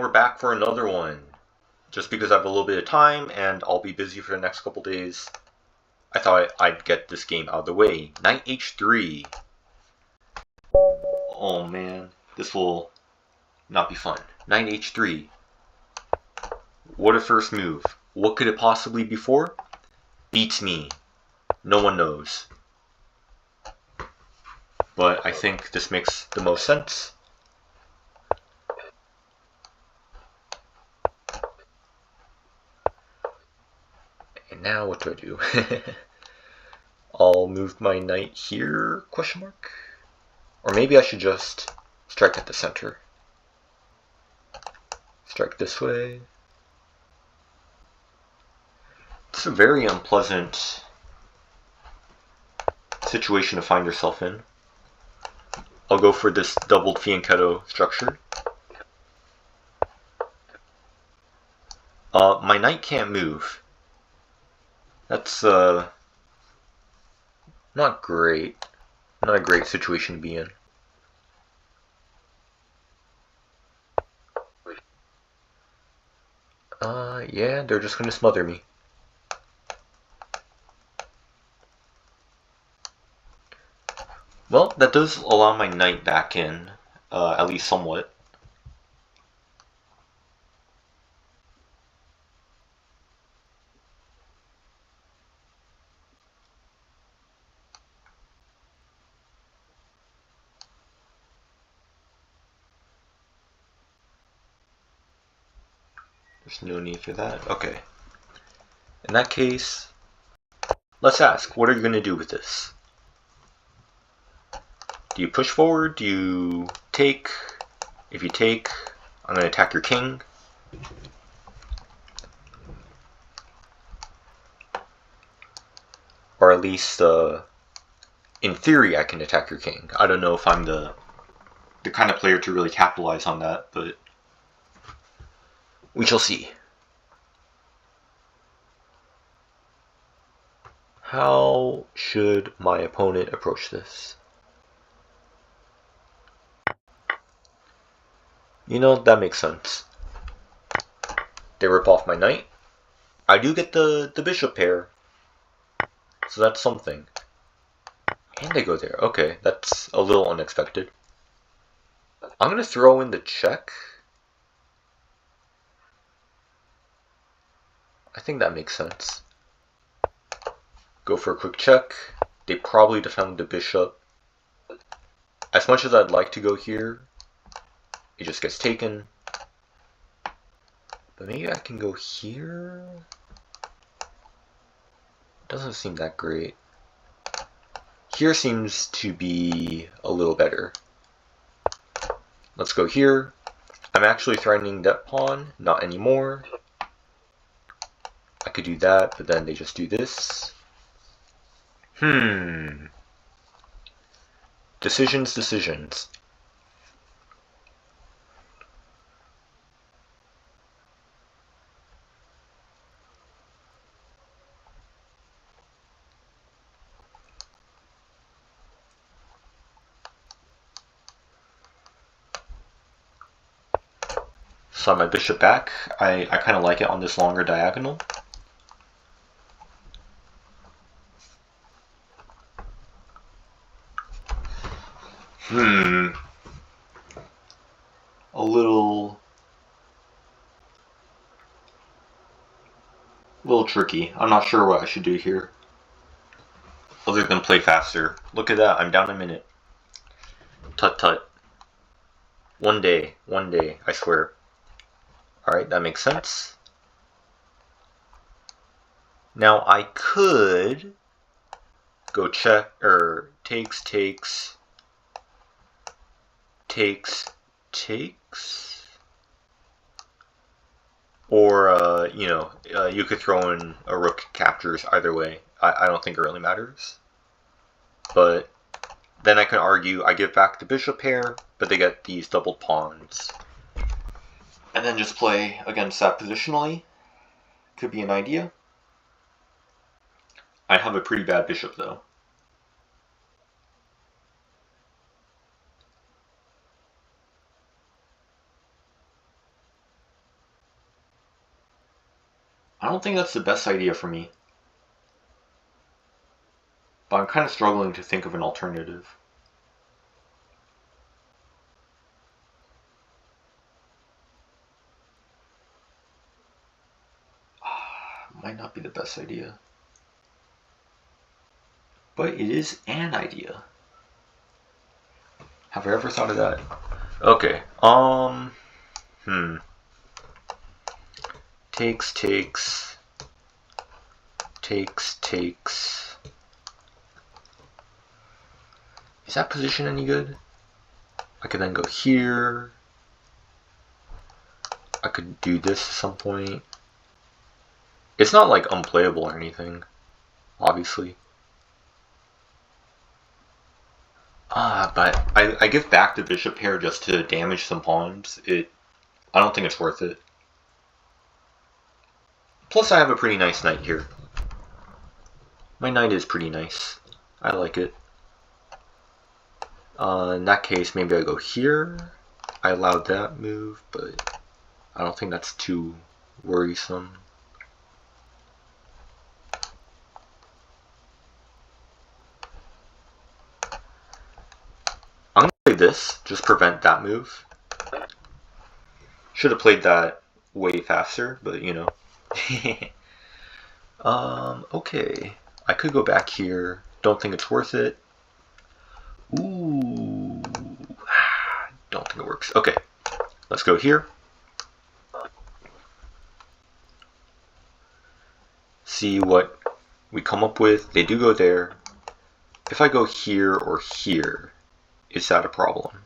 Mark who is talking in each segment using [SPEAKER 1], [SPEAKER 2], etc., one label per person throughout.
[SPEAKER 1] we're back for another one. Just because I have a little bit of time and I'll be busy for the next couple days, I thought I'd get this game out of the way. Knight h3. Oh man, this will not be fun. Knight h3. What a first move. What could it possibly be for? Beats me. No one knows. But I think this makes the most sense. And now what do I do? I'll move my knight here, question mark? Or maybe I should just strike at the center. Strike this way. It's a very unpleasant situation to find yourself in. I'll go for this doubled fianchetto structure. My knight can't move. That's not great. Not a great situation to be in. Yeah, they're just gonna smother me. Well, that does allow my knight back in, at least somewhat. There's no need for that. Okay. In that case, let's ask, what are you going to do with this? Do you push forward? Do you take? If you take, I'm going to attack your king. Or at least, in theory, I can attack your king. I don't know if I'm the kind of player to really capitalize on that, but we shall see. How should my opponent approach this? You know, that makes sense. They rip off my knight. I do get the bishop pair, so that's something. And they go there. Okay, that's a little unexpected. I'm going to throw in the check. I think that makes sense. Go for a quick check. They probably defend the bishop. As much as I'd like to go here, it just gets taken. But maybe I can go here? Doesn't seem that great. Here seems to be a little better. Let's go here. I'm actually threatening that pawn, not anymore. I could do that, but then they just do this. Decisions. Slide my bishop back. I kind of like it on this longer diagonal. A little tricky. I'm not sure what I should do here. Other than play faster. Look at that, I'm down a minute. Tut tut. One day, I swear. Alright, that makes sense. Now I could go check, or takes. Or, you could throw in a rook captures either way. I don't think it really matters. But then I can argue I give back the bishop pair, but they get these doubled pawns. And then just play against that positionally. Could be an idea. I have a pretty bad bishop though. I don't think that's the best idea for me. But I'm kind of struggling to think of an alternative. Might not be the best idea. But it is an idea. Have I ever thought of that? Okay, Takes. Is that position any good? I could then go here. I could do this at some point. It's not like unplayable or anything, obviously. But I give back the bishop here just to damage some pawns. I don't think it's worth it. Plus I have a pretty nice knight here. My knight is pretty nice. I like it. In that case, maybe I go here. I allowed that move, but I don't think that's too worrisome. I'm gonna play this, just prevent that move. Should have played that way faster, but you know. Okay. I could go back here. Don't think it's worth it. Ooh. Don't think it works. Okay. Let's go here. See what we come up with. They do go there. If I go here or here, is that a problem?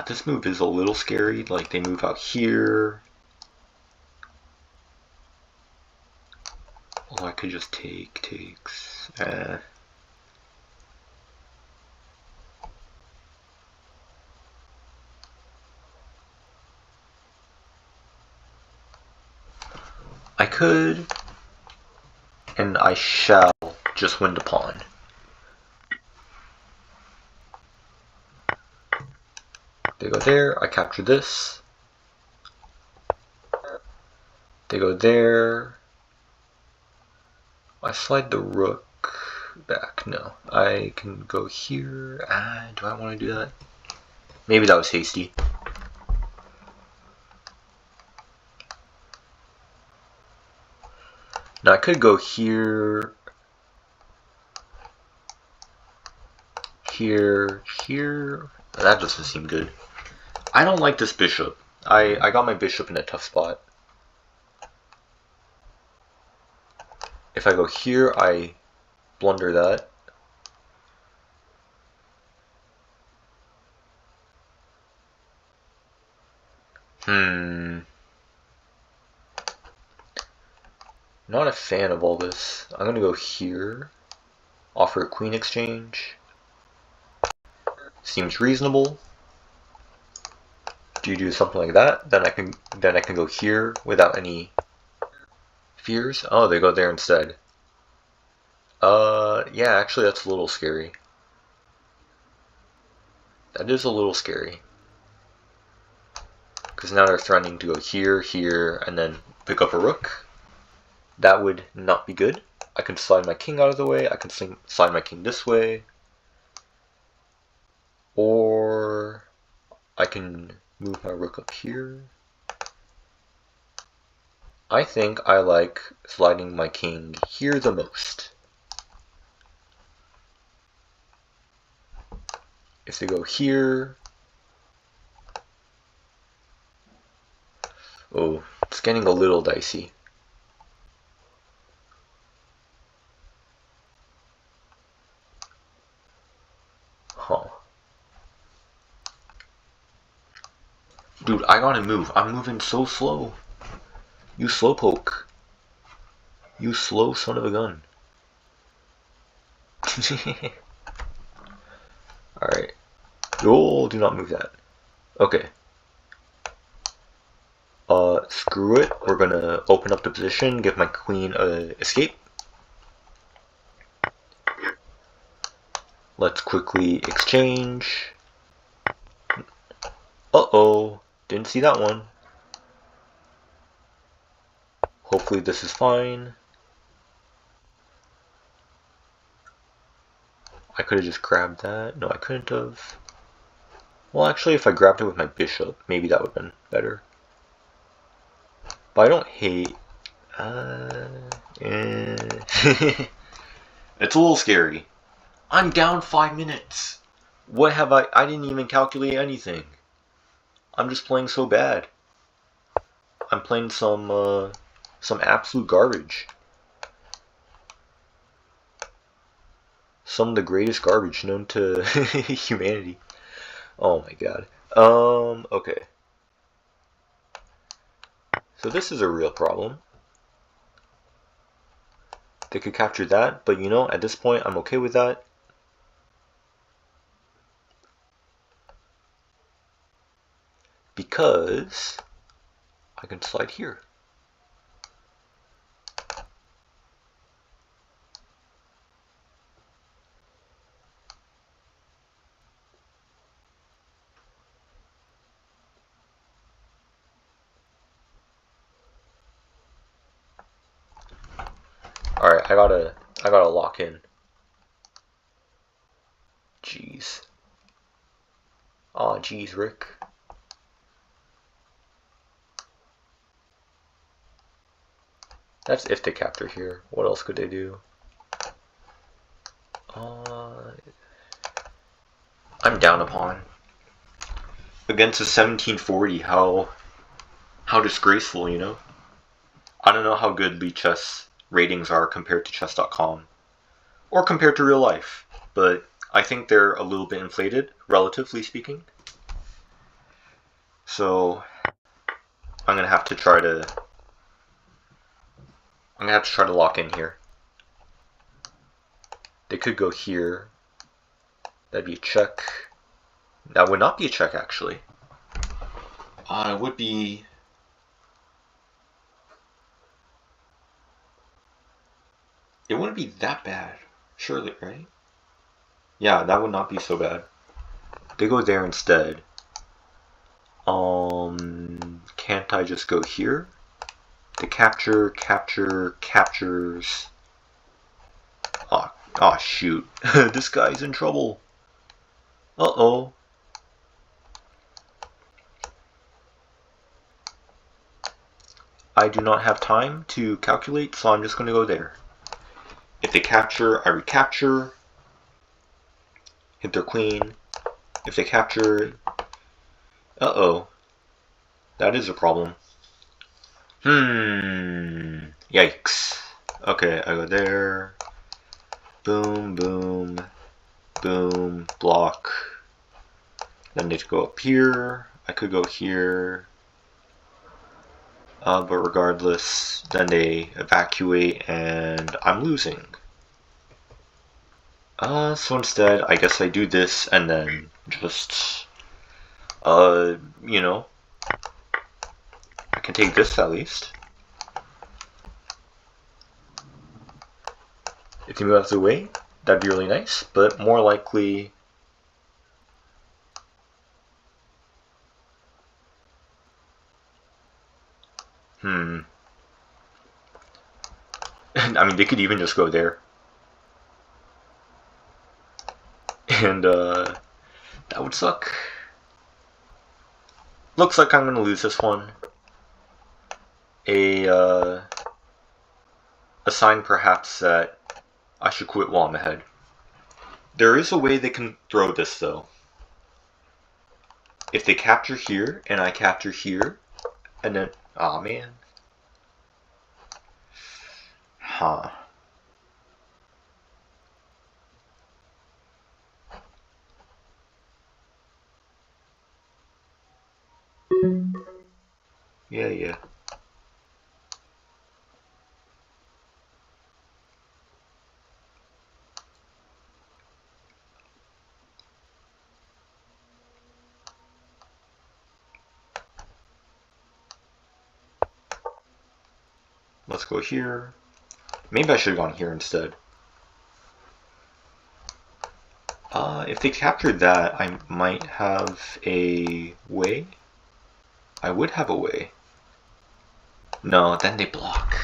[SPEAKER 1] This move is a little scary. Like, they move out here. Well, I could just takes. I could, and I shall just win the pawn. They go there, I capture this. They go there. I slide the rook back. No, I can go here. Do I want to do that? Maybe that was hasty. Now I could go here, here. That doesn't seem good. I don't like this bishop. I got my bishop in a tough spot. If I go here, I blunder that. Not a fan of all this. I'm gonna go here. Offer a queen exchange. Seems reasonable. Do you do something like that? Then I can go here without any fears. Oh, they go there instead. Yeah, actually that's a little scary. That is a little scary. Because now they're threatening to go here, here, and then pick up a rook. That would not be good. I can slide my king out of the way. I can slide my king this way. Or I can move my rook up here. I think I like sliding my king here the most. If they go here... Oh, it's getting a little dicey. Huh. Dude, I gotta move. I'm moving so slow. You slowpoke. You slow son of a gun. Alright. Oh, do not move that. Okay. Screw it. We're gonna open up the position, give my queen a escape. quickly exchange. Uh-oh, didn't see that one. Hopefully this is fine. I could have just grabbed that. No, I couldn't have. Well, actually, if I grabbed it with my bishop, maybe that would have been better. But I don't hate... It's a little scary. I'm down 5 minutes. What have I didn't even calculate anything. I'm just playing so bad. I'm playing some absolute garbage. Some of the greatest garbage known to humanity. Oh my god. Okay. So this is a real problem. They could capture that, but you know, at this point, I'm okay with that. Because I can slide here. Alright, I gotta lock in. Jeez. Aw, jeez, Rick. That's if they capture here. What else could they do? I'm down upon. Against a 1740, how disgraceful, you know? I don't know how good Lead Chess ratings are compared to chess.com. Or compared to real life. But I think they're a little bit inflated, relatively speaking. So I'm gonna have to try to lock in here. They could go here. That'd be a check. That would not be a check, actually. It would be... It wouldn't be that bad, surely, right? Yeah, that would not be so bad. They go there instead. Can't I just go here? The captures. Oh shoot. This guy's in trouble. Uh-oh. I do not have time to calculate, so I'm just going to go there. If they capture, I recapture. Hit their queen. If they capture... Uh-oh. That is a problem. Yikes. Okay, I go there. Boom, boom, boom, block. Then they go up here. I could go here. But regardless, then they evacuate and I'm losing. So instead, I guess I do this and then just, you know, I can take this at least. If you move out of the way, that'd be really nice, but more likely... I mean, they could even just go there. And, that would suck. Looks like I'm gonna lose this one. A sign perhaps that I should quit while I'm ahead. There is a way they can throw this, though. If they capture here, and I capture here, and then... Aw, man. Huh. Yeah. Let's go here. Maybe I should have gone here instead. if they captured that, I might have a way. I would have a way. No, then they block.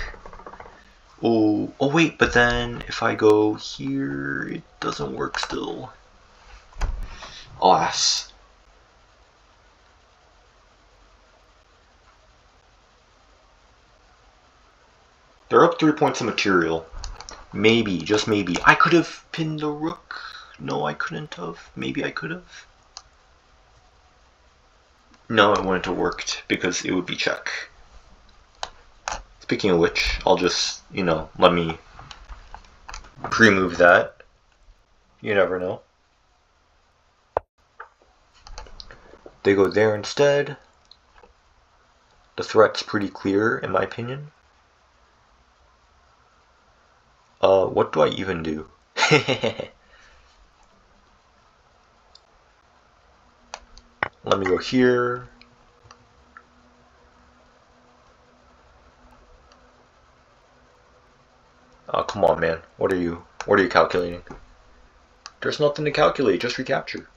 [SPEAKER 1] Oh, wait, but then if I go here, it doesn't work still. Alas. They're up 3 points of material. Maybe, just maybe. I could have pinned the rook. No, I couldn't have. Maybe I could have. No, it wouldn't have worked because it would be check. Speaking of which, I'll just, let me pre-move that. You never know. They go there instead. The threat's pretty clear, in my opinion. What do I even do? Let me go here. Oh, come on, man. What are you calculating? There's nothing to calculate, just recapture.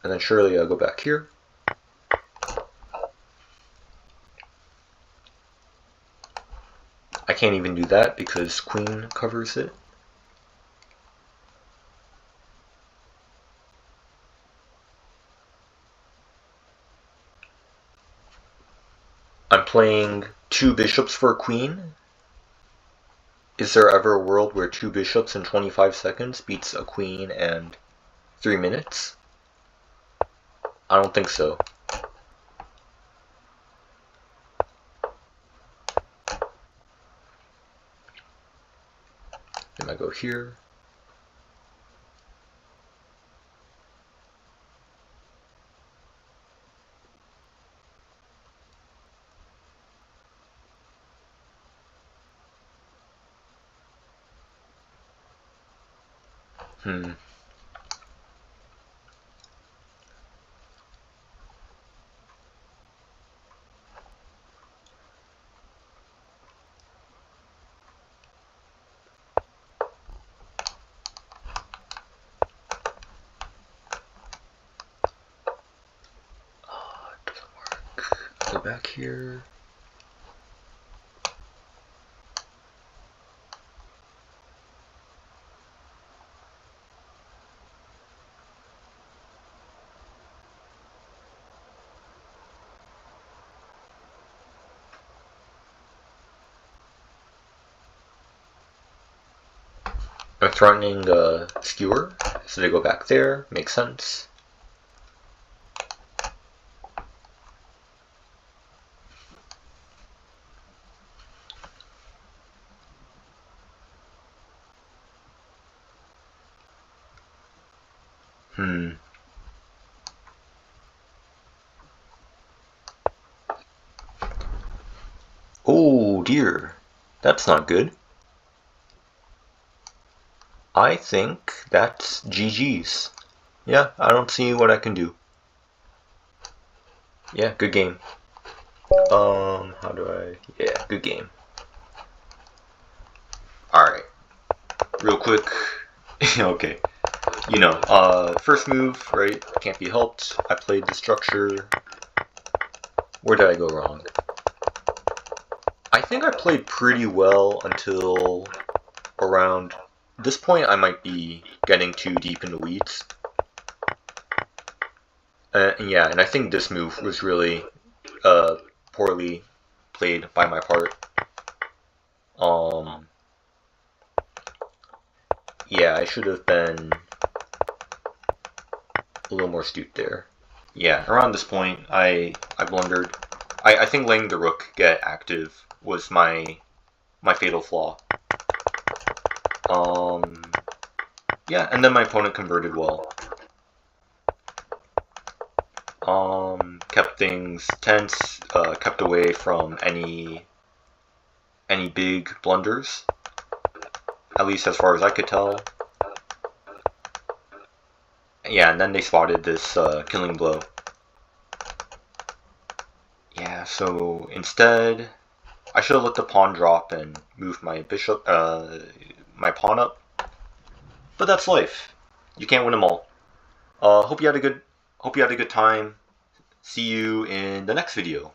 [SPEAKER 1] And then surely I'll go back here. I can't even do that because queen covers it. I'm playing 2 bishops for a queen. Is there ever a world where 2 bishops in 25 seconds beats a queen and 3 minutes? I don't think so. Then I go here. Go back here. I'm threatening a skewer, so they go back there. Makes sense. Oh dear, that's not good. I think that's GG's. Yeah, I don't see what I can do. Yeah, good game. How do I... Yeah, good game. Alright. Real quick. Okay. First move, right? Can't be helped. I played the structure. Where did I go wrong? I think I played pretty well until around this point. I might be getting too deep in the weeds. Yeah, and I think this move was really poorly played by my part. Yeah, I should have been a little more astute there. Yeah, around this point, I blundered. I think letting the rook get active was my fatal flaw. Yeah, and then my opponent converted well. Kept things tense, kept away from any big blunders, at least as far as I could tell. Yeah, and then they spotted this killing blow. Yeah, so instead, I should have let the pawn drop and moved my bishop, my pawn up. But that's life. You can't win them all. Hope you had a good time. See you in the next video.